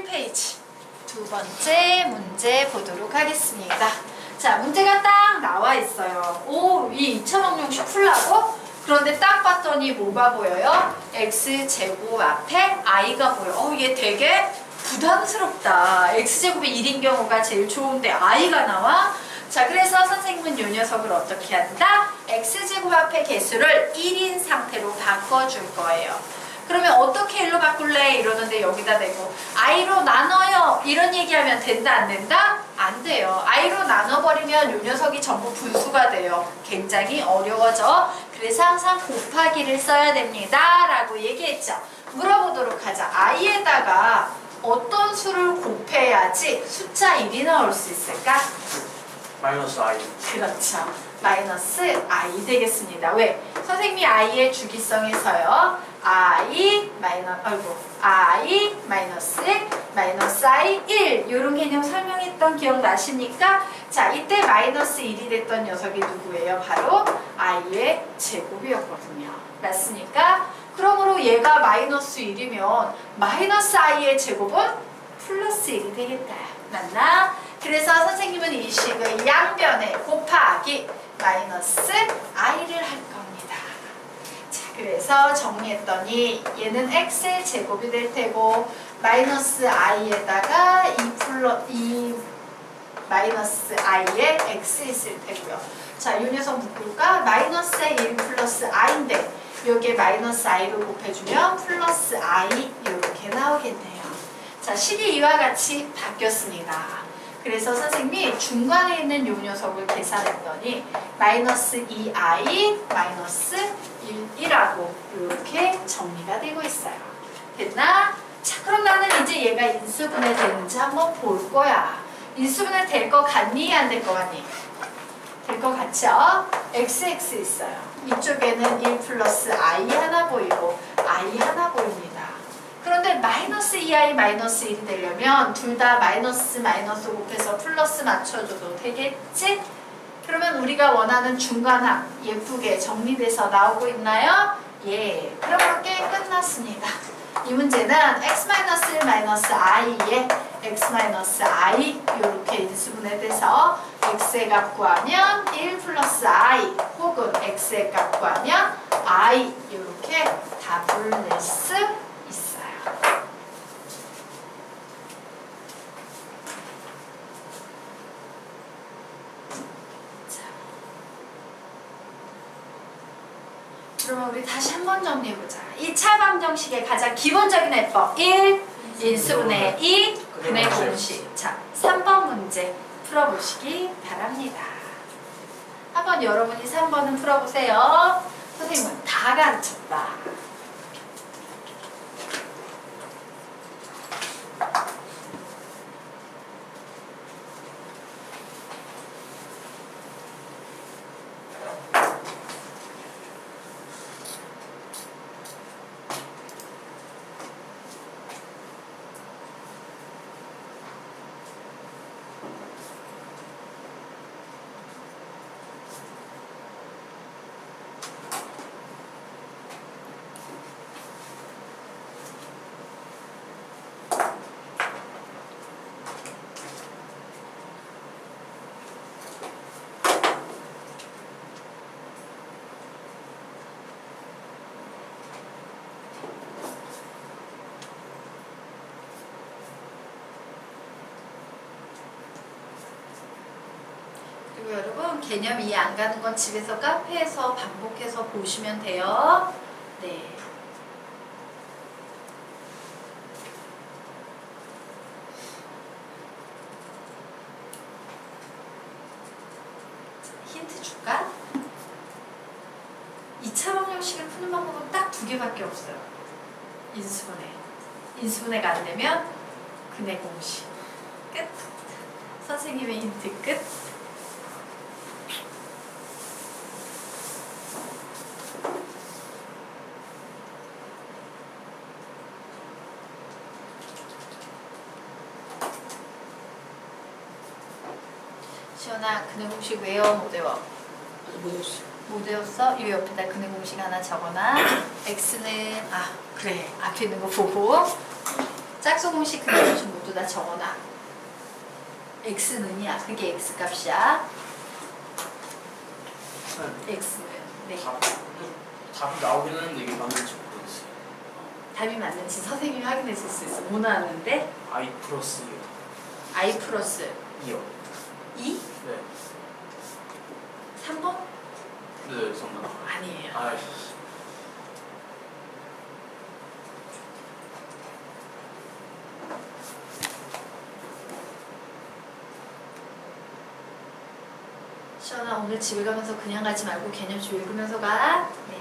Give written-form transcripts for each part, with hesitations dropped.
1페이지 두 번째 문제 보도록 하겠습니다. 자, 문제가 딱 나와 있어요. 오, 이 2차 방정식 풀라고? 그런데 딱 봤더니 뭐가 보여요? x제곱 앞에 i가 보여. 얘 되게 부담스럽다. x제곱이 1인 경우가 제일 좋은데 i가 나와? 자, 그래서 선생님은 이 녀석을 어떻게 한다? x제곱 앞에 개수를 1인 상태로 바꿔줄 거예요. 그러면 어떻게 1로 바꿀래? 이러는데 여기다 대고 i로 나눠요. 이런 얘기하면 된다 안 된다? 안 돼요. i로 나눠버리면 이 녀석이 전부 분수가 돼요. 굉장히 어려워져. 그래서 항상 곱하기를 써야 됩니다. 라고 얘기했죠. 물어보도록 하자. i에다가 어떤 수를 곱해야지 숫자 1이 나올 수 있을까? 마이너스 i. 그렇죠. 마이너스 i 되겠습니다. 왜? 선생님이 i의 주기성에서요. i 마이너스 i 1 이런 개념 설명했던 기억 나십니까? 자, 이때 마이너스 1이 됐던 녀석이 누구예요? 바로 i의 제곱이었거든요. 맞습니까? 그러므로 얘가 마이너스 1이면 마이너스 i의 제곱은 플러스 1이 되겠다. 맞나? 그래서 선생님은 이 식의 양변에 곱하기 마이너스 i를 할 겁니다. 자, 그래서 정리했더니 얘는 x의 제곱이 될 테고 마이너스 i에다가 2 마이너스 i에 x 있을 테고요. 자, 이 녀석 묶을까? 마이너스에 1 플러스 i인데 여기에 마이너스 i로 곱해주면 플러스 i 이렇게 나오겠네요. 자, 식이 이와 같이 바뀌었습니다. 그래서 선생님이 중간에 있는 요 녀석을 계산했더니 마이너스 2i 마이너스 1이라고 이렇게 정리가 되고 있어요. 됐나? 자, 그럼 나는 이제 얘가 인수분해 되는지 한번 볼 거야. 인수분해 될 거 같니? 안 될 거 같니? 될 거 같죠? xx 있어요. 이쪽에는 1 플러스 i 하나 보이고 i 하나 보입니다. 그런데 마이너스 2i 마이너스 1이 되려면 둘 다 마이너스 곱해서 플러스 맞춰줘도 되겠지? 그러면 우리가 원하는 중간항 예쁘게 정리돼서 나오고 있나요? 예, 그럼 이렇게 끝났습니다. 이 문제는 x-1 마이너스 i에 x-i 이렇게 인수분해돼서 x의 값 구하면 1 플러스 i 혹은 x의 값 구하면 i 이렇게 답을 낼 수 있어요. 그러면 우리 다시 한번 정리해보자. 2차 방정식의 가장 기본적인 해법 1. 인수분해 2. 근의 공식. 자, 3번 문제 풀어보시기 바랍니다. 한번 여러분이 3번은 풀어보세요. 선생님은 다 가르쳤다. 그리고 여러분 개념 이해 안 가는 건 집에서 카페에서 반복해서 보시면 돼요. 네. 힌트 줄까? 2차 방정식을 푸는 방법은 딱 두 개밖에 없어요. 인수분해가 안 되면 근의 공식. 끝. 선생님의 힌트 끝. 시연아, 근의 공식 외워 못 외워? 못 외웠어? 이 옆에다 근의 공식 하나 적어놔. x는 그래 앞에 있는 거 보고. 자, 짝수 공식 그대로 좀 모두 다 적어놔. x는이야. 그게 x 값이야. x는. 네. 답이 나오긴 했는데 이게 맞는지 모르겠어요. 답이 맞는지 선생님이 확인했을 수 있어. 뭐 나왔는데? I 플러스 i 플러스 2요. 2? 네. 3번? 네, 정답. 아니에요. 아, 시원아 오늘 집에 가면서 그냥 가지 말고 개념 좀 읽으면서 가. 네.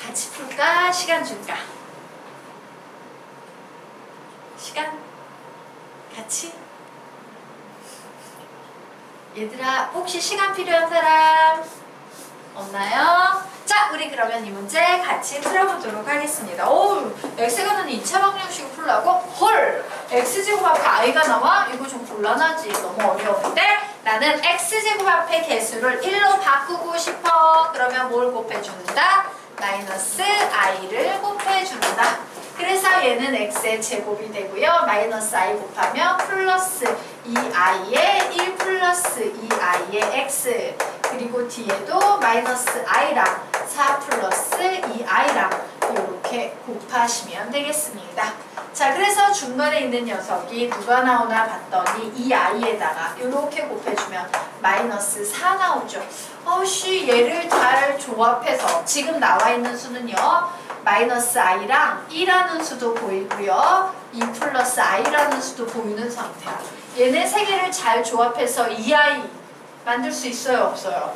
같이 풀까? 시간 줄까? 시간? 같이? 얘들아 혹시 시간 필요한 사람 없나요? 자 우리 그러면 이 문제 같이 풀어보도록 하겠습니다. 오 x가는 2차 방정식을 풀라고? 헐 x제곱 앞에 i가 나와? 이거 좀 곤란하지. 너무 어려운데 나는 x제곱 앞에 개수를 1로 바꾸고 싶어. 그러면 뭘 곱해준다? 마이너스 i를 곱해준다. 그래서 얘는 x의 제곱이 되고요. 마이너스 i 곱하면 플러스 2i에 1 플러스 2i의 x 그리고 뒤에도 마이너스 i랑 4 플러스 2i랑 이렇게 곱하시면 되겠습니다. 자 그래서 중간에 있는 녀석이 누가 나오나 봤더니 2i에다가 이렇게 곱해주면 마이너스 4 나오죠. 어씨 얘를 잘 조합해서 지금 나와 있는 수는요. 마이너스 i랑 2라는 수도 보이고요. 2 플러스 i라는 수도 보이는 상태야. 얘네 세 개를 잘 조합해서 2i 만들 수 있어요? 없어요?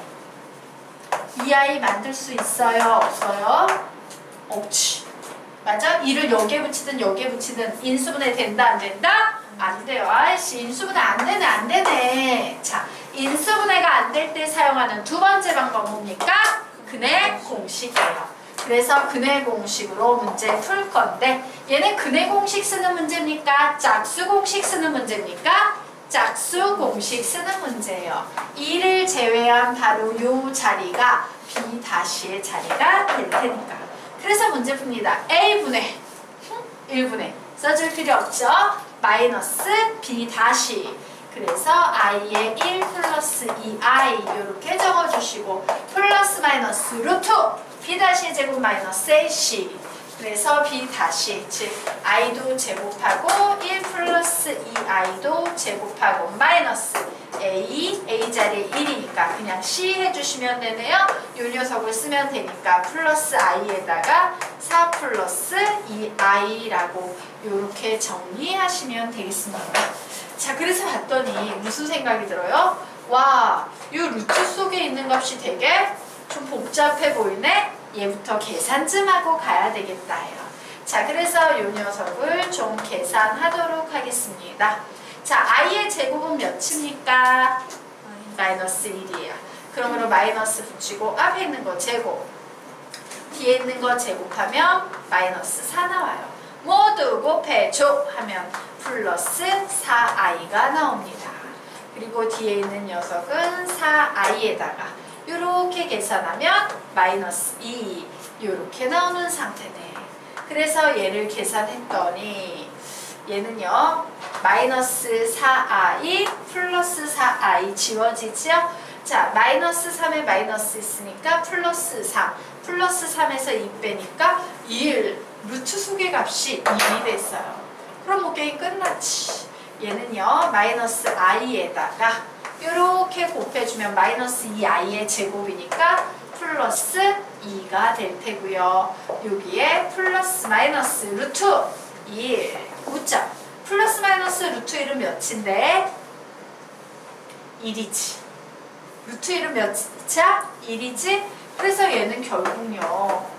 2i 만들 수 있어요? 없어요? 없지. 맞아? 2를 여기에 붙이든 여기에 붙이든 인수분해 된다 안 된다? 안 돼요. 아이씨 인수분해 안 되네 안 되네. 자 인수분해가 안 될 때 사용하는 두 번째 방법 뭡니까? 근해 공식이에요. 그래서 근해 공식으로 문제 풀 건데 얘는 근해 공식 쓰는 문제입니까? 짝수 공식 쓰는 문제입니까? 짝수 공식 쓰는 문제예요. 2를 제외한 바로 요 자리가 B-의 자리가 될 테니까. 그래서 문제 풉니다. A분의 1분의 써줄 필요 없죠? 마이너스 B-. 그래서 i의 1 플러스 2i 이렇게 적어주시고 플러스 마이너스 루트 B-의 제곱 마이너스 AC 그래서 B- 즉 i도 제곱하고 1 플러스 2i도 제곱하고 마이너스 a 자리에 1이니까 그냥 C 해주시면 되네요. 이 녀석을 쓰면 되니까 플러스 i에다가 4 플러스 2i라고 이렇게 정리하시면 되겠습니다. 자 그래서 봤더니 무슨 생각이 들어요? 와, 이 루트 속에 있는 값이 되게 좀 복잡해 보이네? 얘부터 계산 좀 하고 가야 되겠다 해요. 자 그래서 이 녀석을 좀 계산하도록 하겠습니다. 자 i의 제곱은 몇입니까? 마이너스 1이에요. 그러므로 마이너스 붙이고 앞에 있는 거 제곱 뒤에 있는 거 제곱하면 마이너스 4 나와요. 모두 곱해줘 하면 플러스 4i가 나옵니다. 그리고 뒤에 있는 녀석은 4i에다가 이렇게 계산하면 마이너스 2 이렇게 나오는 상태네. 그래서 얘를 계산했더니 얘는요 마이너스 4i 플러스 4i 지워지죠? 자 마이너스 3에 마이너스 있으니까 플러스 3 플러스 3에서 2 빼니까 1 루트 속의 값이 1이 됐어요. 그럼 뭐 게임 끝났지. 얘는요 마이너스 i에다가 이렇게 곱해주면 마이너스 2i의 제곱이니까 플러스 2가 될 테고요. 여기에 플러스 마이너스 루트 1 웃죠? 플러스 마이너스 루트 1은 몇인데? 1이지. 루트 1은 몇이야? 1이지? 그래서 얘는 결국요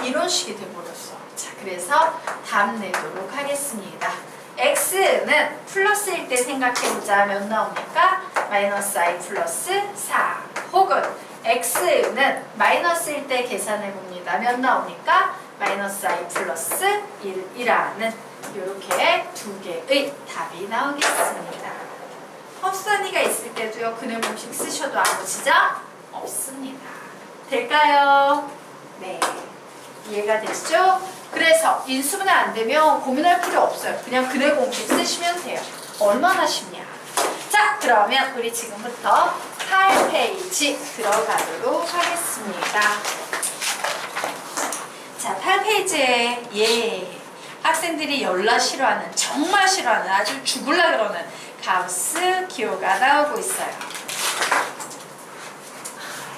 이런 식이 돼버렸어. 자, 그래서 답 내도록 하겠습니다. x는 플러스일 때 생각해보자. 몇 나옵니까? 마이너스 i 플러스 4. 혹은 x는 마이너스일 때 계산해봅니다. 몇 나옵니까? 마이너스 i 플러스 1이라는 이렇게 두 개의 답이 나오겠습니다. 헛선이가 있을 때도요. 그늘 공식 쓰셔도 아무 지장 없습니다. 될까요? 네. 이해가 됐죠? 그래서 인수분해 안 되면 고민할 필요 없어요. 그냥 그늘 공식 쓰시면 돼요. 얼마나 쉽냐. 자, 그러면 우리 지금부터 8페이지 들어가도록 하겠습니다. 자, 8페이지에 학생들이 열나 싫어하는, 정말 싫어하는, 아주 죽을라 그러는 가우스 기호가 나오고 있어요.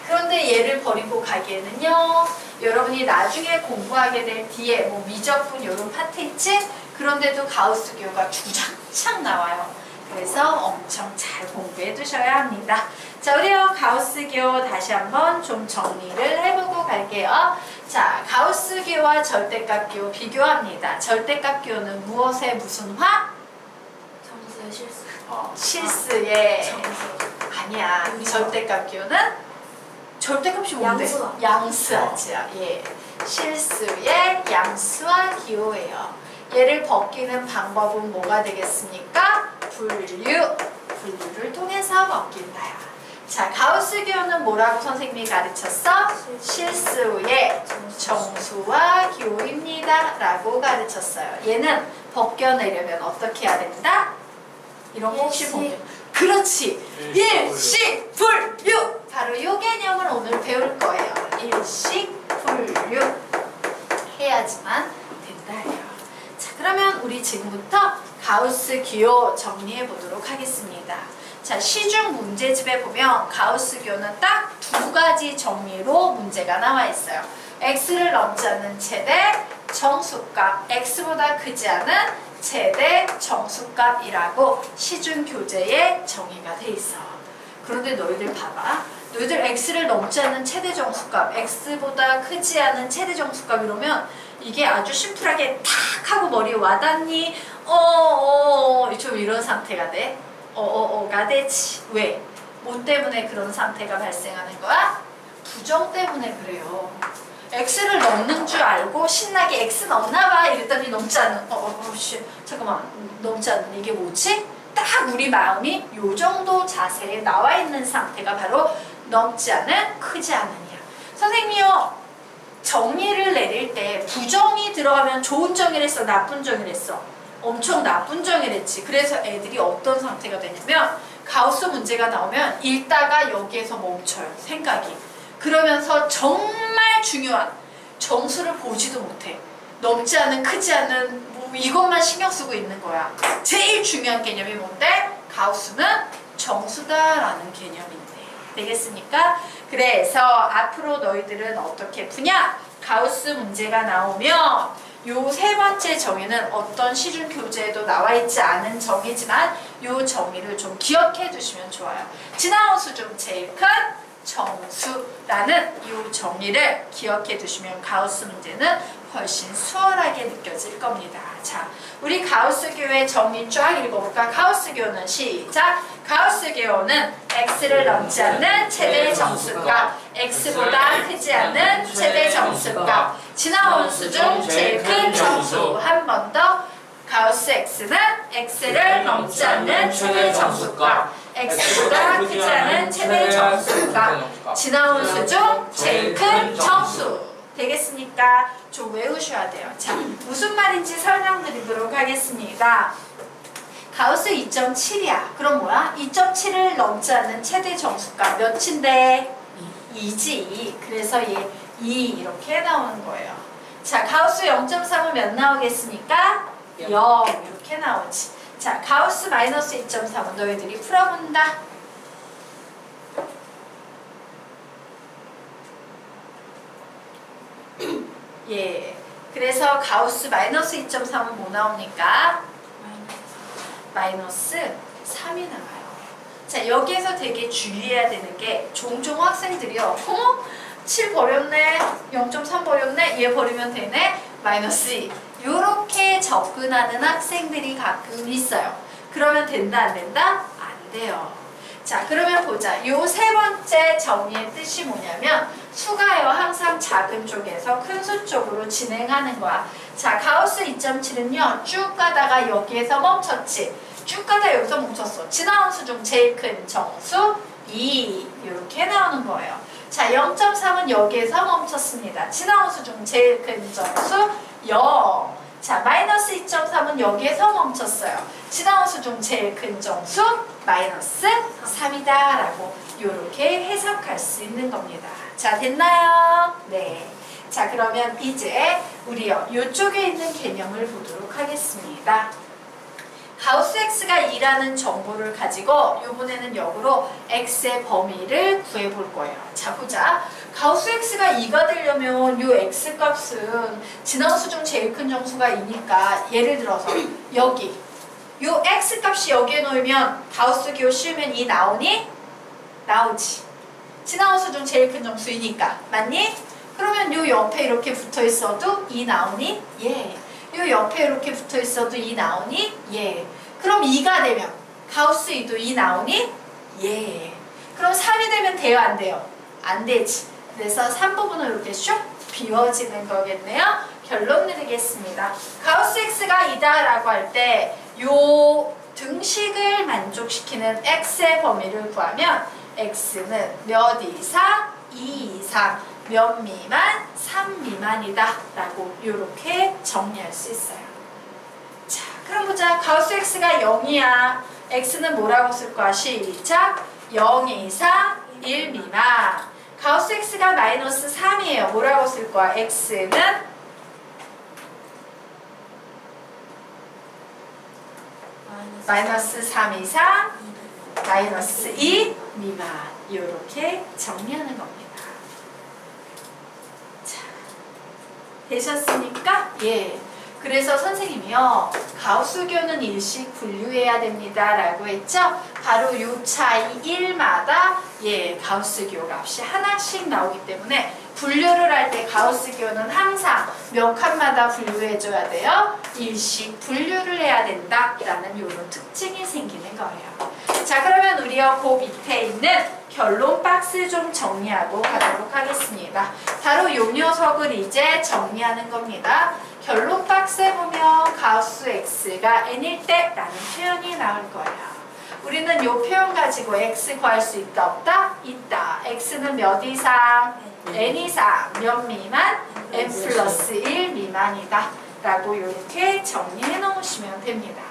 그런데 얘를 버리고 가기에는요, 여러분이 나중에 공부하게 될 뒤에 뭐 미적분 이런 파트 있지? 그런데도 가우스 기호가 주장창 나와요. 그래서 엄청 잘 공부해 두셔야 합니다. 자, 우리요 가우스 기호 다시 한번 좀 정리를 해보고 갈게요. 자, 가우스 기호와 절대값 기호 비교합니다. 절대값 기호는 무엇의 무슨 화? 점수의 실수. 실수의 점수. 아니야. 절대값 기호는 절대값이 뭔데? 양수화. 양수하지요. 예. 실수의 양수화 기호예요. 얘를 벗기는 방법은 뭐가 되겠습니까? 분류를 통해서 벗긴다요. 자, 가우스 기호는 뭐라고 선생님이 가르쳤어? 실수의 정수화 기호입니다. 라고 가르쳤어요. 얘는 벗겨내려면 어떻게 해야 된다? 이런 거 혹시 보면 그렇지! 일식분류! 바로 이 개념을 오늘 배울 거예요. 일식분류 해야지만 된다요. 자, 그러면 우리 지금부터 가우스 기호 정리해 보도록 하겠습니다. 자, 시중 문제집에 보면 가우스 기호는 딱 두 가지 정리로 문제가 나와 있어요. x를 넘지 않는 최대 정수값, x보다 크지 않은 최대 정수값이라고 시중 교재에 정의가 돼 있어. 그런데 너희들 봐봐. 너희들 x를 넘지 않는 최대 정수값, x보다 크지 않은 최대 정수값 이러면 이게 아주 심플하게 탁 하고 머리에 와닿니? 좀 이런 상태가 돼. 가 되지. 왜? 뭐 때문에 그런 상태가 발생하는 거야? 부정 때문에 그래요. x를 넘는 줄 알고 신나게 x 넘나봐 이랬더니 넘지 않는 잠깐만 넘지 않는 이게 뭐지? 딱 우리 마음이 요 정도 자세에 나와 있는 상태가 바로 넘지 않은 크지 않으냐. 선생님이요 정의를 내릴 때 부정이 들어가면 좋은 정의를 했어 나쁜 정의를 했어? 엄청 나쁜 정의를 했지. 그래서 애들이 어떤 상태가 되냐면 가우스 문제가 나오면 읽다가 여기에서 멈춰요. 생각이. 그러면서 정말 중요한 정수를 보지도 못해. 넘지 않은 크지 않은 뭐 이것만 신경 쓰고 있는 거야. 제일 중요한 개념이 뭔데? 가우스는 정수다라는 개념인데. 되겠습니까? 그래서 앞으로 너희들은 어떻게 푸냐? 가우스 문제가 나오면 요 세 번째 정의는 어떤 시중 교재에도 나와 있지 않은 정의지만 요 정의를 좀 기억해 두시면 좋아요. 지나온 수 중 제일 큰 정수라는 이 정의를 기억해 두시면 가우스 문제는 훨씬 수월하게 느껴질 겁니다. 자, 우리 가우스 기호의 정의 쫙 읽어볼까? 가우스 기호는 시작! 가우스 기호는 x를 넘지 않는 최대 정수값, x보다 크지 않는 최대 정수값, 지나온 수 중 제일 큰 정수. 한 번 더. 가우스 x는 x를 넘지 않는 최대 정수값, x보다 크지 않은 최대 정수값, 지나온 수 중 제일 큰 정수. 되겠습니까? 좀 외우셔야 돼요. 자, 무슨 말인지 설명드리도록 하겠습니다. 가우스 2.7이야. 그럼 뭐야? 2.7을 넘지 않는 최대 정수값 몇인데? 2지. 그래서 얘 2 이렇게 나오는 거예요. 자, 가우스 0.3은 몇 나오겠습니까? 0 이렇게 나오지. 자, 가우스 마이너스 2.3은 너희들이 풀어본다. 예. 그래서 가우스 마이너스 2.3은 뭐 나옵니까? 마이너스 3이 나와요. 자, 여기에서 되게 주의해야 되는 게 종종 학생들이요. 7 버렸네, 0.3 버렸네, 얘 버리면 되네, 마이너스 2. 요렇게 접근하는 학생들이 가끔 있어요. 그러면 된다 안 된다? 안 돼요. 자, 그러면 보자. 요 세 번째 정의의 뜻이 뭐냐면 수가요 항상 작은 쪽에서 큰 수 쪽으로 진행하는 거야. 자, 가우스 2.7은요 쭉 가다가 여기에서 멈췄지. 쭉 가다 여기서 멈췄어. 지나온 수 중 제일 큰 정수 2 이렇게 나오는 거예요. 자, 0.3은 여기에서 멈췄습니다. 지나온 수 중 제일 큰 정수 0. 자, 마이너스 2.3은 여기에서 멈췄어요. 지나온 수 중 제일 큰 정수 마이너스 3이다 라고 이렇게 해석할 수 있는 겁니다. 자, 됐나요? 네. 자, 그러면 이제 우리요 이쪽에 있는 개념을 보도록 하겠습니다. 가우스 x가 2라는 정보를 가지고 이번에는 역으로 x의 범위를 구해볼 거예요. 자, 보자. 가우스 x가 2가 되려면 이 x 값은 지나온 수 중 제일 큰 정수가 2니까 예를 들어서 여기 이 x 값이 여기에 놓이면 가우스 기호 씌우면 2 나오니? 나오지. 지나온 수 중 제일 큰 정수이니까. 맞니? 그러면 이 옆에 이렇게 붙어 있어도 2 나오니? 예. 이 옆에 이렇게 붙어 있어도 2 나오니? 예. 그럼 2가 되면 가우스 2도 2 나오니? 예. 그럼 3이 되면 돼요? 안 돼요? 안 되지. 그래서 3부분은 이렇게 슉 비워지는 거겠네요. 결론 내리겠습니다. 가우스 x가 2다 라고 할 때 요 등식을 만족시키는 x의 범위를 구하면 x는 몇 이상? 2 이상. 몇 미만? 3 미만이다 라고 이렇게 정리할 수 있어요. 자, 그럼 보자. 가우스 x가 0이야. x는 뭐라고 쓸 거야? 시작. 0 이상 1 미만. 가우스 x가 마이너스 3이에요. 뭐라고 쓸 거야? x는 마이너스 3 이상 마이너스 2 미만. 이렇게 정리하는 겁니다. 자, 되셨습니까? 예. 그래서 선생님이요 가우스교는 일식 분류해야 됩니다 라고 했죠. 바로 요 차이 1마다 가우스교 값이 하나씩 나오기 때문에 분류를 할 때 가우스교는 항상 몇 칸마다 분류해줘야 돼요. 일식 분류를 해야 된다 라는 이런 특징이 생기는 거예요. 자, 그러면 우리요 그 밑에 있는 결론 박스 좀 정리하고 가도록 하겠습니다. 바로 요 녀석을 이제 정리하는 겁니다. 결론 박스에 보면 가우스 x가 n일 때 라는 표현이 나올 거예요. 우리는 이 표현 가지고 x 구할 수 있다 없다? 있다. x는 몇 이상? n 이상. 몇 미만? n 플러스 1 미만이다 라고 이렇게 정리해 놓으시면 됩니다.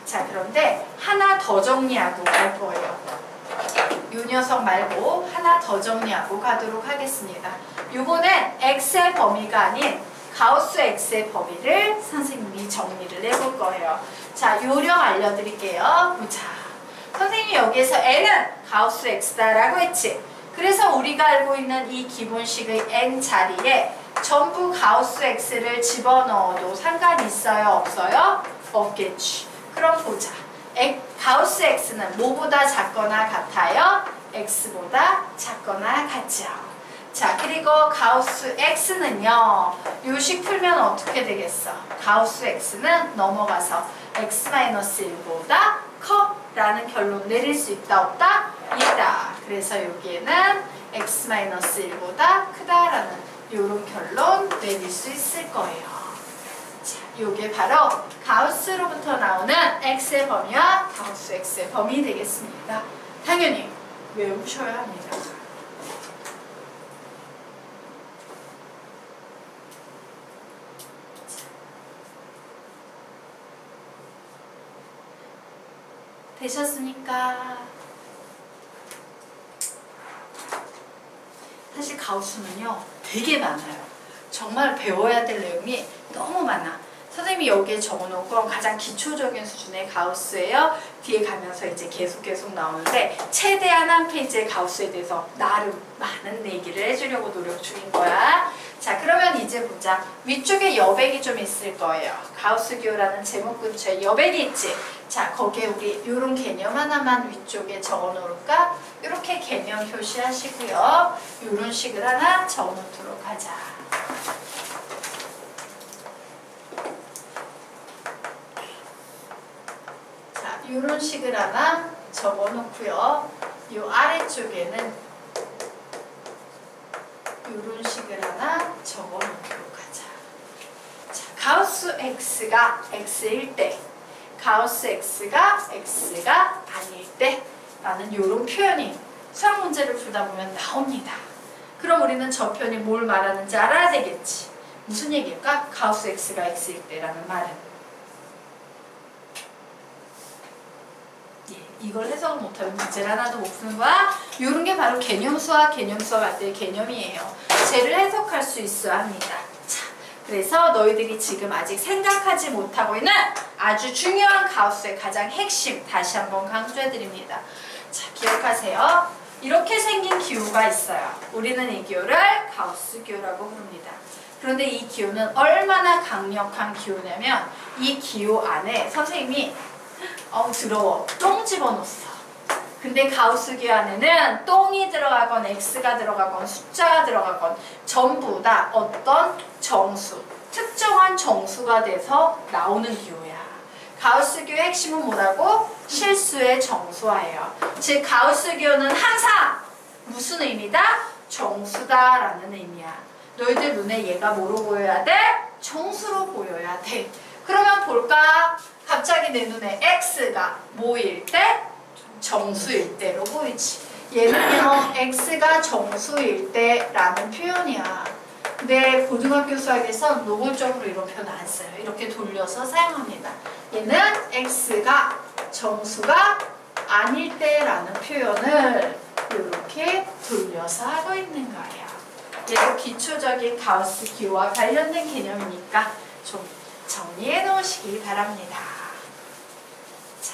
자, 그런데 하나 더 정리하고 갈 거예요. 이 녀석 말고 하나 더 정리하고 가도록 하겠습니다. 요거는 x의 범위가 아닌 가우스 x의 범위를 선생님이 정리를 해볼 거예요. 자, 요령 알려드릴게요. 보자. 선생님이 여기에서 n은 가우스 x다라고 했지. 그래서 우리가 알고 있는 이 기본식의 n 자리에 전부 가우스 x를 집어넣어도 상관이 있어요? 없어요? 없겠지. 그럼 보자. 가우스 x는 뭐보다 작거나 같아요? x보다 작거나 같죠. 자, 그리고 가우스 x는요 요식 풀면 어떻게 되겠어? 가우스 x는 넘어가서 x-1보다 커 라는 결론 내릴 수 있다 없다? 있다. 그래서 여기에는 x-1보다 크다라는 이런 결론 내릴 수 있을 거예요. 자, 요게 바로 가우스로부터 나오는 x의 범위와 가우스 x의 범위 되겠습니다. 당연히 외우셔야 합니다. 되셨습니까? 사실 가우스는요 되게 많아요. 정말 배워야 될 내용이 너무 많아. 선생님이 여기에 적어놓은 건 가장 기초적인 수준의 가우스예요. 뒤에 가면서 이제 계속 나오는데 최대한 한 페이지의 가우스에 대해서 나름 많은 얘기를 해주려고 노력 중인 거야. 자, 그러면 이제 보자. 위쪽에 여백이 좀 있을 거예요. 가우스 기호라는 제목 근처에 여백이 있지. 자, 거기에 우리 이런 개념 하나만 위쪽에 적어 놓을까? 이렇게 개념 표시하시고요. 이런 식을 하나 적어 놓도록 하자. 이런 식을 하나 적어놓고요. 이 아래쪽에는 이런 식을 하나 적어놓도록 하자. 자, 가우스 x가 x일 때, 가우스 x가 x가 아닐 때 라는 이런 표현이 수학 문제를 풀다 보면 나옵니다. 그럼 우리는 저 표현이 뭘 말하는지 알아야 되겠지. 무슨 얘기일까? 가우스 x가 x일 때라는 말은 이걸 해석을 못하면 문제를 하나도 못 푸는 거야. 이런 게 바로 개념수와 개념수와 같은 개념이에요. 쟤를 해석할 수 있어야 합니다. 자, 그래서 너희들이 지금 아직 생각하지 못하고 있는 아주 중요한 가우스의 가장 핵심 다시 한번 강조해드립니다. 자, 기억하세요. 이렇게 생긴 기호가 있어요. 우리는 이 기호를 가우스 기호라고 부릅니다. 그런데 이 기호는 얼마나 강력한 기호냐면 이 기호 안에 선생님이 더러워. 똥 집어넣었어. 근데 가우스 기호 안에는 똥이 들어가건 x가 들어가건 숫자가 들어가건 전부 다 어떤 정수, 특정한 정수가 돼서 나오는 기호야. 가우스 기호의 핵심은 뭐라고? 실수의 정수화예요. 즉 가우스 기호는 항상 무슨 의미다? 정수다라는 의미야. 너희들 눈에 얘가 뭐로 보여야 돼? 정수로 보여야 돼. 그러면 볼까? 갑자기 내 눈에 x가 뭐일 때? 정수일 때로 보이지. 얘는요 x가 정수일 때라는 표현이야. 근데 고등학교 수학에서 노골적으로 이런 표현 안 써요. 이렇게 돌려서 사용합니다. 얘는 x가 정수가 아닐 때라는 표현을 이렇게 돌려서 하고 있는 거예요. 얘도 기초적인 가우스 기호와 관련된 개념이니까 좀 정리해 놓으시기 바랍니다. 자,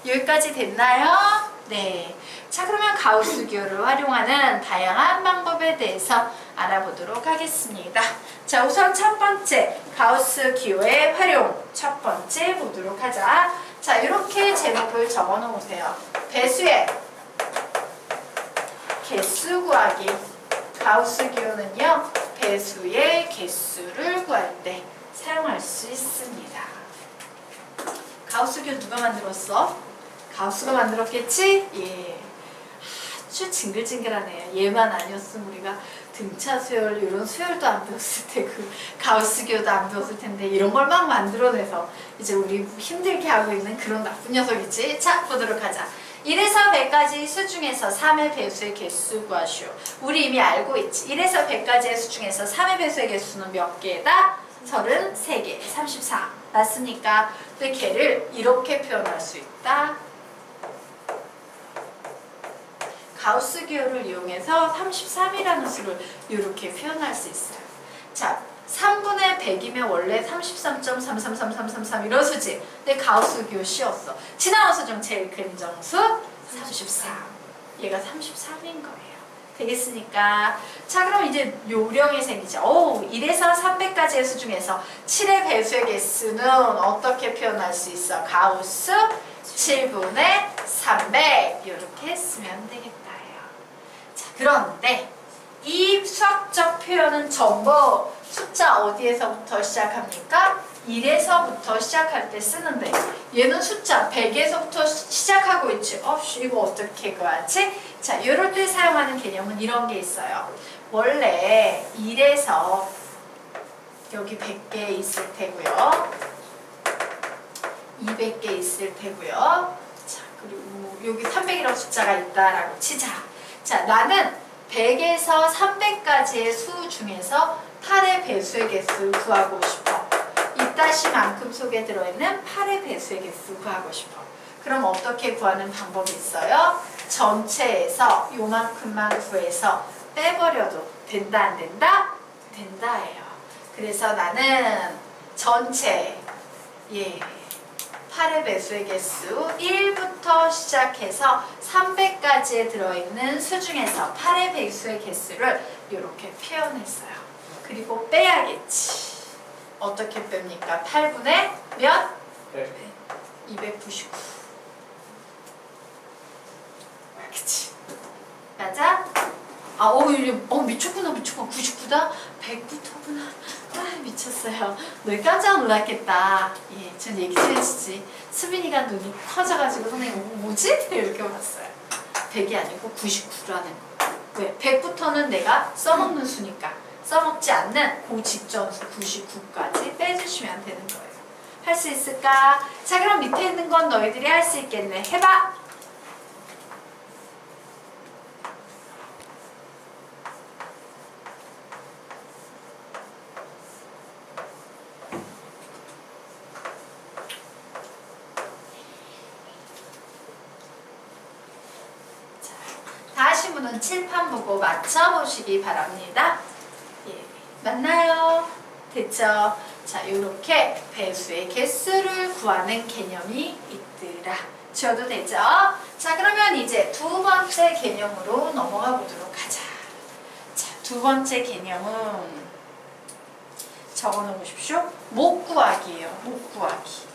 여기까지 됐나요? 네. 자, 그러면 가우스 기호를 활용하는 다양한 방법에 대해서 알아보도록 하겠습니다. 자, 우선 첫 번째 가우스 기호의 활용 첫 번째 보도록 하자. 자, 이렇게 제목을 적어 놓으세요. 배수의 개수 구하기. 가우스 기호는요, 배수의 개수를 구할 때 사용할 수 있습니다. 가우스 기호 누가 만들었어? 가우스가 만들었겠지? 예. 아주 징글징글하네요. 얘만 아니었으면 우리가 등차 수열, 이런 수열도 안 배웠을 테고 가우스 기호도 안 배웠을 텐데 이런 걸 막 만들어내서 이제 우리 힘들게 하고 있는 그런 나쁜 녀석이지. 자, 보도록 하자. 1에서 100까지 수 중에서 3의 배수의 개수 구하시오. 우리 이미 알고 있지. 1에서 100까지의 수 중에서 3의 배수의 개수는 몇 개다? 33개, 34. 맞습니까? 근데 걔를 이렇게 표현할 수 있다. 가우스 기호를 이용해서 33이라는 수를 이렇게 표현할 수 있어요. 자, 3분의 100이면 원래 33.333333 이런 수지. 근데 가우스 기호 씌웠어. 지나온 수 중 제일 큰 정수 33. 얘가 33인 거예요. 되겠습니까? 자, 그럼 이제 요령이 생기죠. 1에서 300까지의 수 중에서 7의 배수의 개수는 어떻게 표현할 수 있어? 가우스 7분의 300 이렇게 쓰면 되겠다. 자, 그런데 이 수학적 표현은 전부 숫자 어디에서부터 시작합니까? 1에서부터 시작할 때 쓰는데 얘는 숫자 100에서부터 시작하고 있지. 이거 어떻게 구하지? 자, 이럴 때 사용하는 개념은 이런 게 있어요. 원래 1에서 여기 100개 있을 테고요. 200개 있을 테고요. 자, 그리고 여기 300이라는 숫자가 있다라고 치자. 자, 나는 100에서 300까지의 수 중에서 8의 배수의 개수를 구하고 싶어. 이따시만큼 속에 들어있는 8의 배수의 개수 구하고 싶어. 그럼 어떻게 구하는 방법이 있어요? 전체에서 요만큼만 구해서 빼버려도 된다 안 된다? 된다예요. 그래서 나는 전체 8의 배수의 개수 1부터 시작해서 300까지에 들어있는 수 중에서 8의 배수의 개수를 이렇게 표현했어요. 그리고 빼야겠지. 어떻게 뺍니까? 8분의 몇? 299. 그치? 맞아? 미쳤구나. 99다? 100부터구나. 미쳤어요. 너희 깜짝 놀랐겠다. 예, 전 얘기 좀 해주지. 수빈이가 눈이 커져가지고 선생님 뭐지? 이렇게 봤어요. 100이 아니고 99라는 거. 왜? 100부터는 내가 써먹는 수니까 써먹지 않는 그 직전수 99까지 빼주시면 되는 거예요. 할 수 있을까? 자, 그럼 밑에 있는 건 너희들이 할 수 있겠네. 해봐! 다 하신 분은 칠판 보고 맞춰보시기 바랍니다. 예, 맞나요? 됐죠? 자, 이렇게 배수의 개수를 구하는 개념이 있더라. 지워도 되죠? 자, 그러면 이제 두 번째 개념으로 넘어가 보도록 하자. 자, 두 번째 개념은 적어놓으십시오. 목 구하기예요. 목 구하기.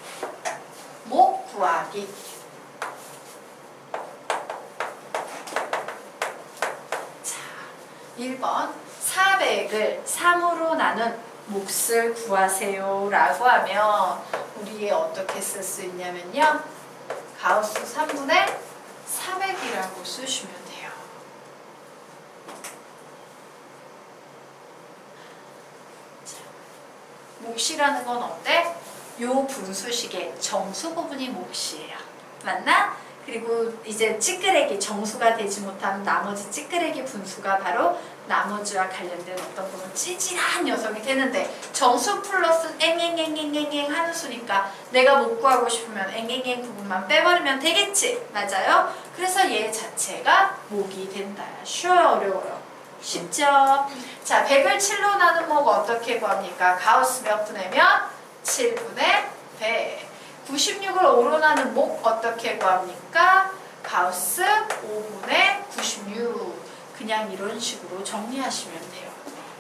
목 구하기. 자, 1번 400을 3으로 나눈 몫을 구하세요 라고 하면 우리 어떻게 쓸 수 있냐면요, 가우스 3분의 400이라고 쓰시면 돼요. 자, 몫이라는 건 어때? 요 분수식의 정수 부분이 몫이에요. 맞나? 그리고 이제 찌끄레기, 정수가 되지 못하는 나머지 찌끄레기 분수가 바로 나머지와 관련된 어떤 그런 찌질한 녀석이 되는데, 정수 플러스 앵앵앵앵앵앵 하는 수니까 내가 못 구하고 싶으면 앵앵앵 부분만 빼버리면 되겠지. 맞아요? 그래서 얘 자체가 목이 된다. 쉬워요? 어려워요? 쉽죠? 자, 100을 7로 나눈 목 어떻게 구합니까? 가우스 몇 분의면? 7분의 100. 96을 5로 나눈 목 어떻게 구합니까? 가우스 5분의 96. 그냥 이런 식으로 정리하시면 돼요.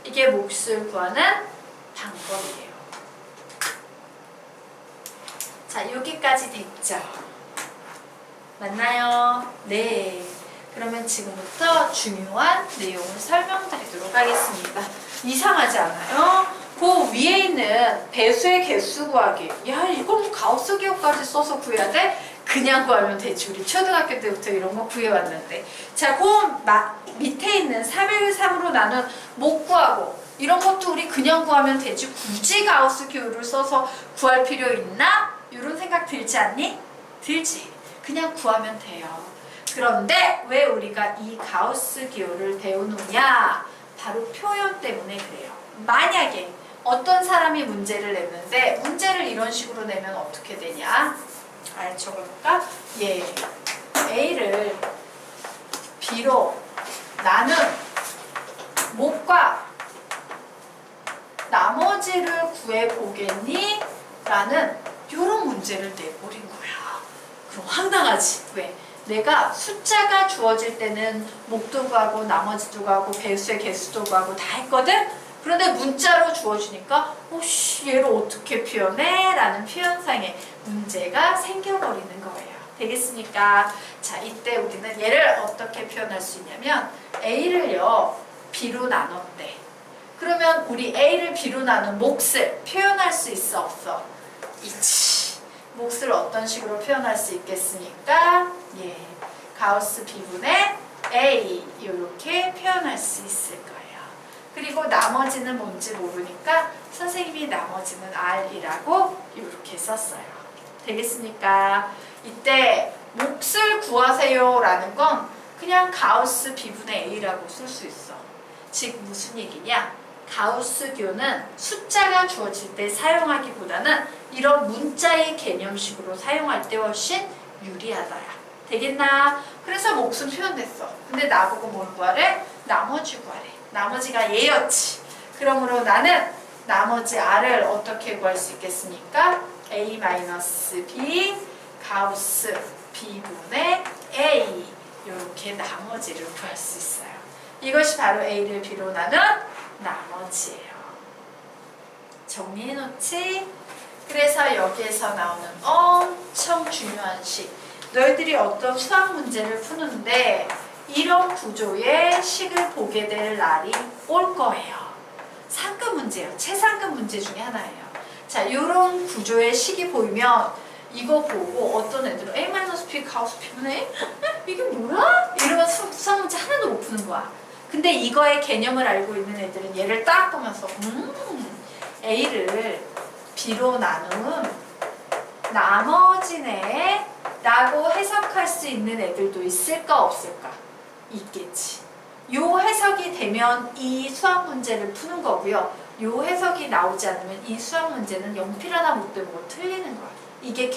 이게 몫을 구하는 방법이에요. 자, 여기까지 됐죠? 맞나요? 네. 그러면 지금부터 중요한 내용을 설명드리도록 하겠습니다. 이상하지 않아요? 그 위에 있는 배수의 개수 구하기. 야, 이건 가우스 기호까지 써서 구해야 돼? 그냥 구하면 되지. 우리 초등학교 때부터 이런 거 구해왔는데. 자, 그 밑에 있는 400을 3으로 나눈 목 구하고 이런 것도 우리 그냥 구하면 되지. 굳이 가우스 기호를 써서 구할 필요 있나? 이런 생각 들지 않니? 들지. 그냥 구하면 돼요. 그런데 왜 우리가 이 가우스 기호를 배우느냐? 바로 표현 때문에 그래요. 만약에 어떤 사람이 문제를 냈는데 문제를 이런 식으로 내면 어떻게 되냐? 적어볼까? 예, A를 B로 나눈 목과 나머지를 구해보겠니? 라는 이런 문제를 내버린 거야. 그럼 황당하지? 왜? 내가 숫자가 주어질 때는 목도 구하고 나머지도 구하고 배수의 개수도 구하고 다 했거든? 그런데 문자로 주어지니까 얘를 어떻게 표현해? 라는 표현상의 문제가 생겨버리는 거예요. 되겠습니까? 자, 이때 우리는 얘를 어떻게 표현할 수 있냐면 A를요 B로 나눴대. 그러면 우리 A를 B로 나눈 몫을 표현할 수 있어? 없어? 있지. 몫을 어떤 식으로 표현할 수 있겠습니까? 예, 가우스 B분의 A 이렇게 표현할 수 있을 거예요. 그리고 나머지는 뭔지 모르니까 선생님이 나머지는 R이라고 이렇게 썼어요. 되겠습니까? 이때 몫을 구하세요 라는 건 그냥 가우스 B분의 A라고 쓸 수 있어. 즉 무슨 얘기냐? 가우스교는 숫자가 주어질 때 사용하기보다는 이런 문자의 개념식으로 사용할 때 훨씬 유리하다야. 되겠나? 그래서 몫은 표현됐어. 근데 나보고 뭘 구하래? 나머지 구하래. 나머지가 얘였지. 그러므로 나는 나머지 R을 어떻게 구할 수 있겠습니까? A-B 가우스 B분의 A 이렇게 나머지를 구할 수 있어요. 이것이 바로 A를 B로 나눈 나머지예요. 정리해놓지? 그래서 여기에서 나오는 엄청 중요한 식. 너희들이 어떤 수학 문제를 푸는데 이런 구조의 식을 보게 될 날이 올 거예요. 상급 문제예요. 최상급 문제 중에 하나예요. 자, 이런 구조의 식이 보이면 이거 보고 어떤 애들은 A-P 가우스 P분의 이게 뭐야? 이러면서 수학 문제 하나도 못 푸는 거야. 근데 이거의 개념을 알고 있는 애들은 얘를 딱 보면서 A를 B로 나눈 나머지네 라고 해석할 수 있는 애들도 있을까 없을까? 있겠지. 요 해석이 되면 이 수학 문제를 푸는 거고요. 요 해석이 나오지 않으면 이 수학 문제는 연필 하나 못 들고 틀리는 거야. 이게